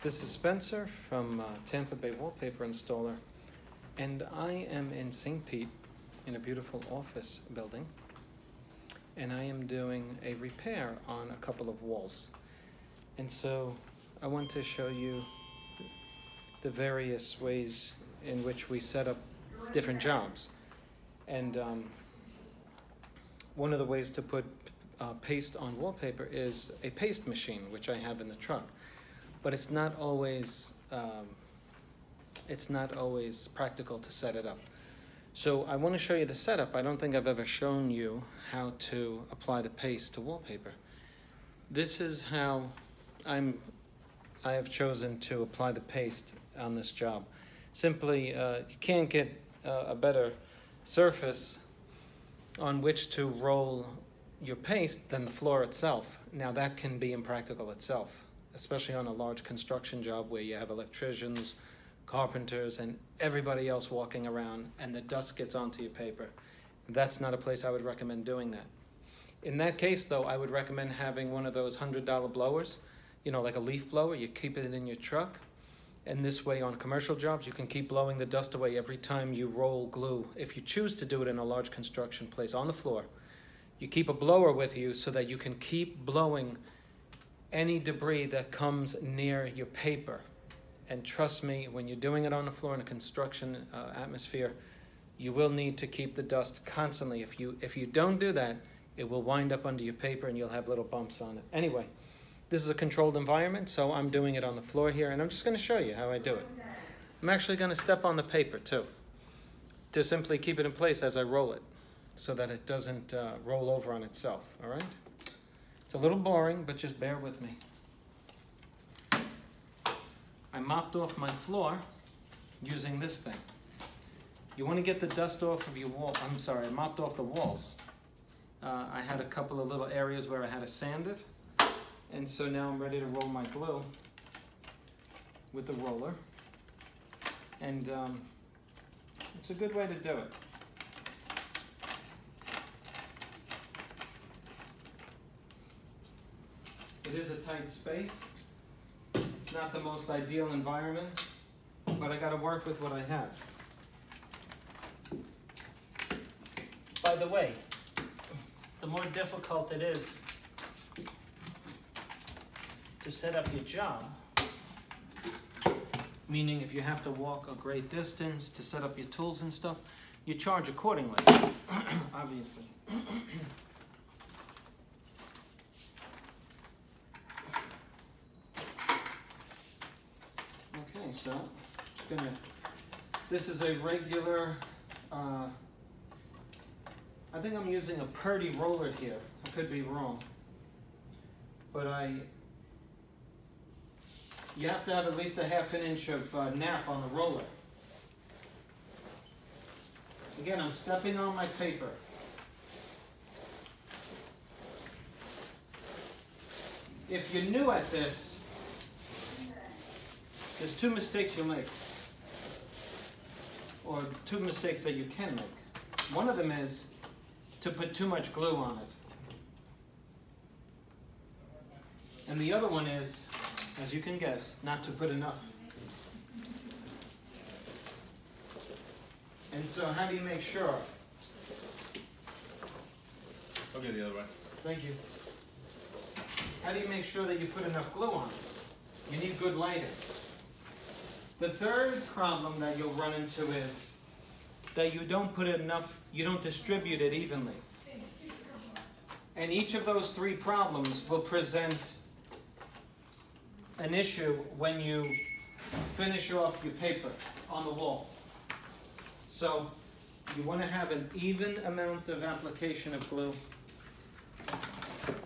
This is Spencer from Tampa Bay Wallpaper Installer, and I am in St. Pete in a beautiful office building, and I am doing a repair on a couple of walls. And so I want to show you the various ways in which we set up different jobs. And one of the ways to put paste on wallpaper is a paste machine, which I have in the truck. But it's not always practical to set it up. So I want to show you the setup. I don't think I've ever shown you how to apply the paste to wallpaper. This is how I have chosen to apply the paste on this job. Simply, you can't get a better surface on which to roll your paste than the floor itself. Now that can be impractical itself, especially on a large construction job where you have electricians, carpenters, and everybody else walking around, and the dust gets onto your paper. That's not a place I would recommend doing that. In that case, though, I would recommend having one of those $100 blowers, you know, like a leaf blower. You keep it in your truck, and this way on commercial jobs, you can keep blowing the dust away every time you roll glue. If you choose to do it in a large construction place on the floor, you keep a blower with you so that you can keep blowing any debris that comes near your paper. And trust me, when you're doing it on the floor in a construction atmosphere, you will need to keep the dust constantly. If you don't do that, it will wind up under your paper and you'll have little bumps on it. Anyway, this is a controlled environment, so I'm doing it on the floor here, and I'm just going to show you how I do it. I'm actually going to step on the paper too, to simply keep it in place as I roll it, so that it doesn't roll over on itself, all right? It's a little boring, but just bear with me. I mopped off my floor using this thing. You want to get the dust off of your wall. I'm sorry, I mopped off the walls. I had a couple of little areas where I had to sand it. And so now I'm ready to roll my glue with the roller. And it's a good way to do it. It is a tight space. It's not the most ideal environment, but I got to work with what I have. By the way, the more difficult it is to set up your job, meaning if you have to walk a great distance to set up your tools and stuff, you charge accordingly, obviously. Okay, so just gonna, this is a regular, I think I'm using a Purdy roller here. I could be wrong, but you have to have at least a ½ an inch of nap on the roller. Again, I'm stepping on my paper. If you're new at this, there's two mistakes you'll make, or two mistakes that you can make. One of them is to put too much glue on it. And the other one is, as you can guess, not to put enough. And so how do you make sure? I'll go the other way. Thank you. How do you make sure that you put enough glue on it? You need good lighting. The third problem that you'll run into is that you don't put enough, you don't distribute it evenly. And each of those three problems will present an issue when you finish off your paper on the wall. So you want to have an even amount of application of glue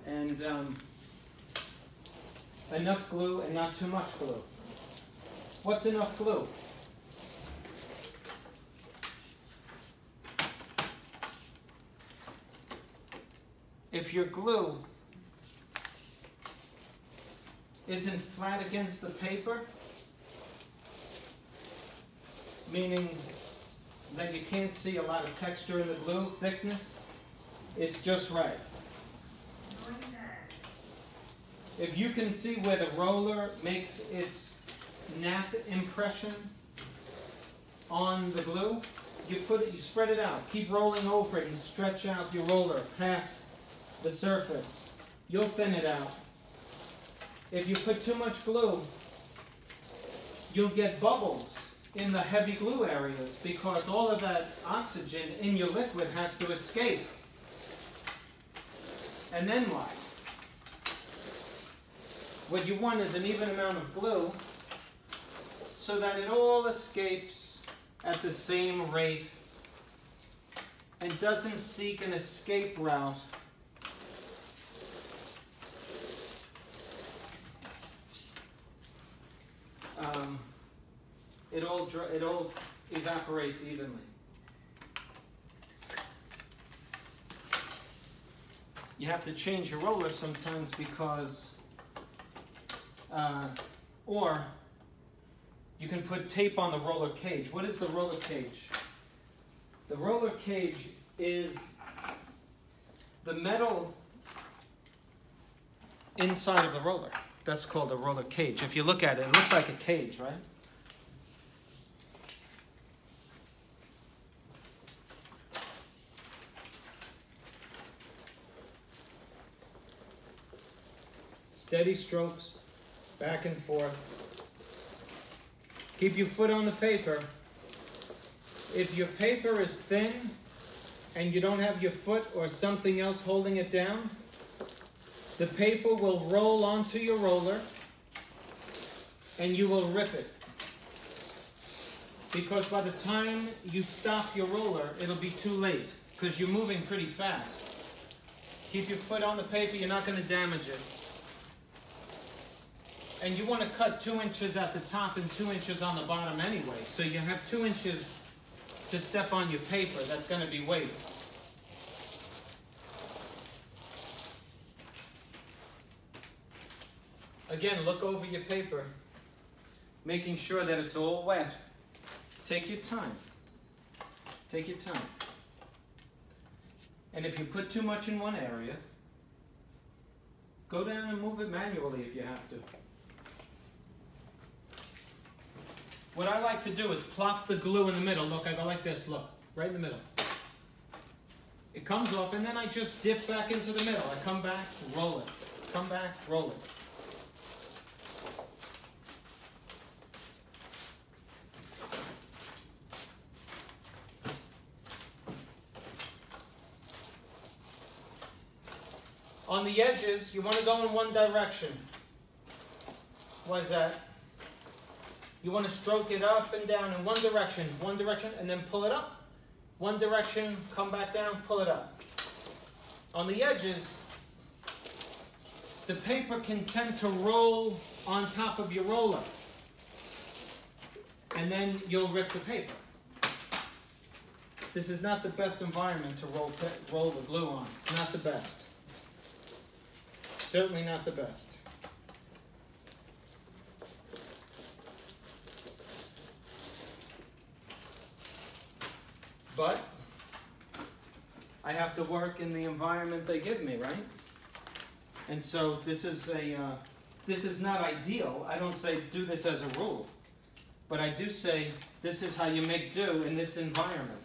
and enough glue and not too much glue. What's enough glue? If your glue isn't flat against the paper, meaning that you can't see a lot of texture in the glue thickness, it's just right. If you can see where the roller makes its nap impression on the glue, you spread it out. Keep rolling over it and stretch out your roller past the surface. You'll thin it out. If you put too much glue, you'll get bubbles in the heavy glue areas because all of that oxygen in your liquid has to escape. And then what? What you want is an even amount of glue so that it all escapes at the same rate and doesn't seek an escape route. It all evaporates evenly. You have to change your roller sometimes because, or you can put tape on the roller cage. What is the roller cage? The roller cage is the metal inside of the roller. That's called a roller cage. If you look at it, it looks like a cage, right? Steady strokes, back and forth. Keep your foot on the paper. If your paper is thin and you don't have your foot or something else holding it down, the paper will roll onto your roller and you will rip it. Because by the time you stop your roller, it'll be too late because you're moving pretty fast. Keep your foot on the paper, you're not going to damage it. And you want to cut 2 inches at the top and 2 inches on the bottom anyway. So you have 2 inches to step on your paper. That's going to be weight. Again, look over your paper, making sure that it's all wet. Take your time. Take your time. And if you put too much in one area, go down and move it manually if you have to. What I like to do is plop the glue in the middle. Look, I go like this, look, right in the middle. It comes off, and then I just dip back into the middle. I come back, roll it. Come back, roll it. On the edges, you want to go in one direction. Why is that? You want to stroke it up and down in one direction, and then pull it up. One direction, come back down, pull it up. On the edges, the paper can tend to roll on top of your roller. And then you'll rip the paper. This is not the best environment to roll the glue on. It's not the best. Certainly not the best. But I have to work in the environment they give me, right? And so this is not ideal. I don't say do this as a rule, but I do say this is how you make do in this environment.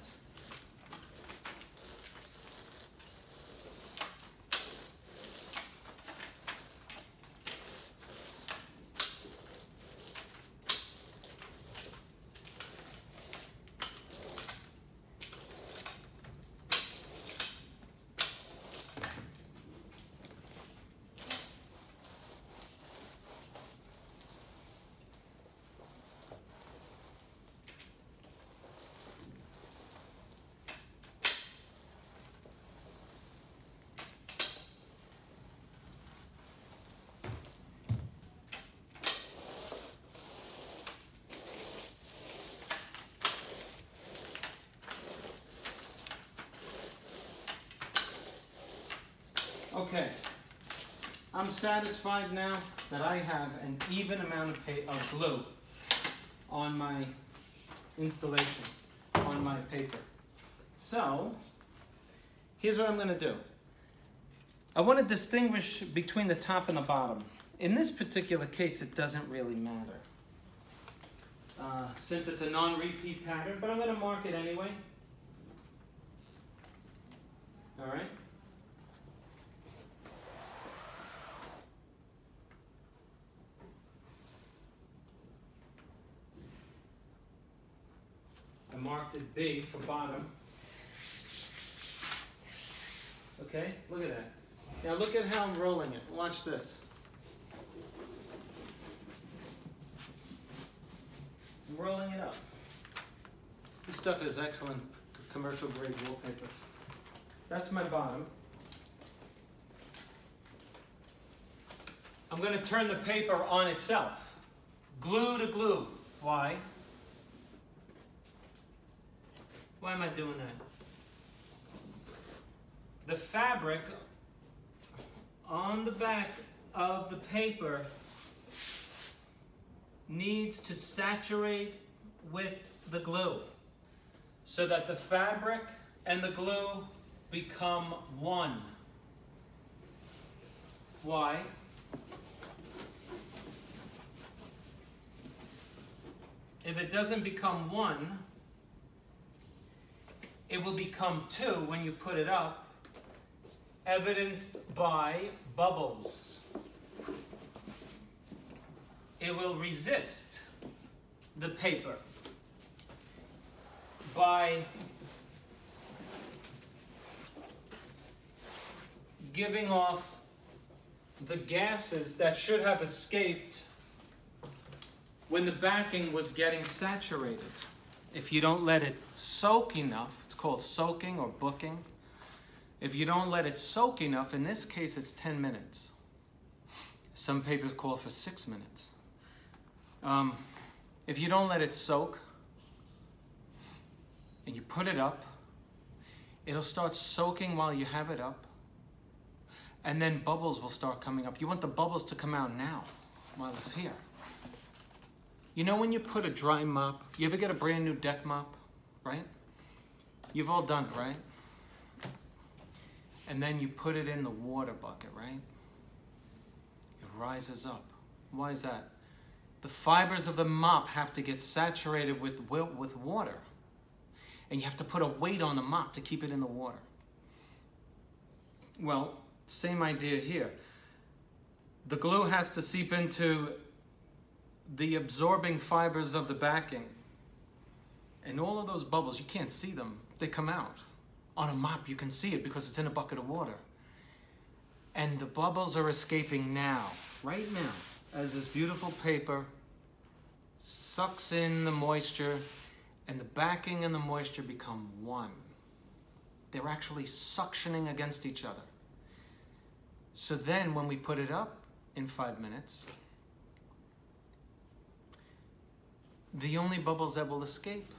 Okay, I'm satisfied now that I have an even amount of glue on my installation, on my paper. So, here's what I'm going to do. I want to distinguish between the top and the bottom. In this particular case, it doesn't really matter. since it's a non-repeat pattern, but I'm going to mark it anyway. All right. I marked it B for bottom. Okay, look at that. Now look at how I'm rolling it. Watch this. I'm rolling it up. This stuff is excellent commercial grade wallpaper. That's my bottom. I'm going to turn the paper on itself. Glue to glue. Why? Why am I doing that? The fabric on the back of the paper needs to saturate with the glue so that the fabric and the glue become one. Why? If it doesn't become one, it will become two when you put it up, evidenced by bubbles. It will resist the paper by giving off the gases that should have escaped when the backing was getting saturated. If you don't let it soak enough, it's called soaking or booking. If you don't let it soak enough, in this case it's 10 minutes. Some papers call for 6 minutes. If you don't let it soak and you put it up, it'll start soaking while you have it up, and then bubbles will start coming up. You want the bubbles to come out now while it's here. You know when you put a dry mop, you ever get a brand new deck mop, right? You've all done it, right? And then you put it in the water bucket, right? It rises up. Why is that? The fibers of the mop have to get saturated with water. And you have to put a weight on the mop to keep it in the water. Well, same idea here. The glue has to seep into the absorbing fibers of the backing. And all of those bubbles, you can't see them. They come out. On a mop, you can see it because it's in a bucket of water. And the bubbles are escaping now, right now, as this beautiful paper sucks in the moisture, and the backing and the moisture become one. They're actually suctioning against each other. So then when we put it up in 5 minutes, the only bubbles that will escape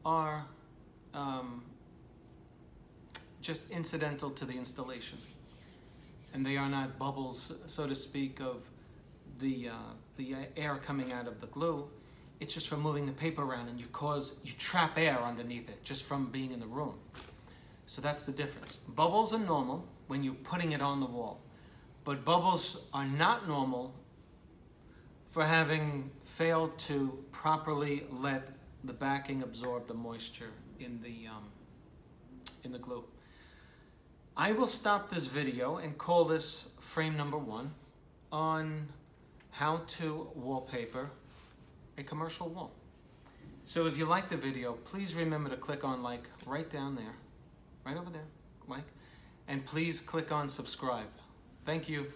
are just incidental to the installation. And they are not bubbles, so to speak, of the air coming out of the glue. It's just from moving the paper around, and you trap air underneath it just from being in the room. So that's the difference. Bubbles are normal when you're putting it on the wall, but bubbles are not normal for having failed to properly let the backing absorb the moisture in the glue. I will stop this video and call this frame number 1 on how to wallpaper a commercial wall. So if you like the video, please remember to click on like right down there, right over there, like, and please click on subscribe. Thank you.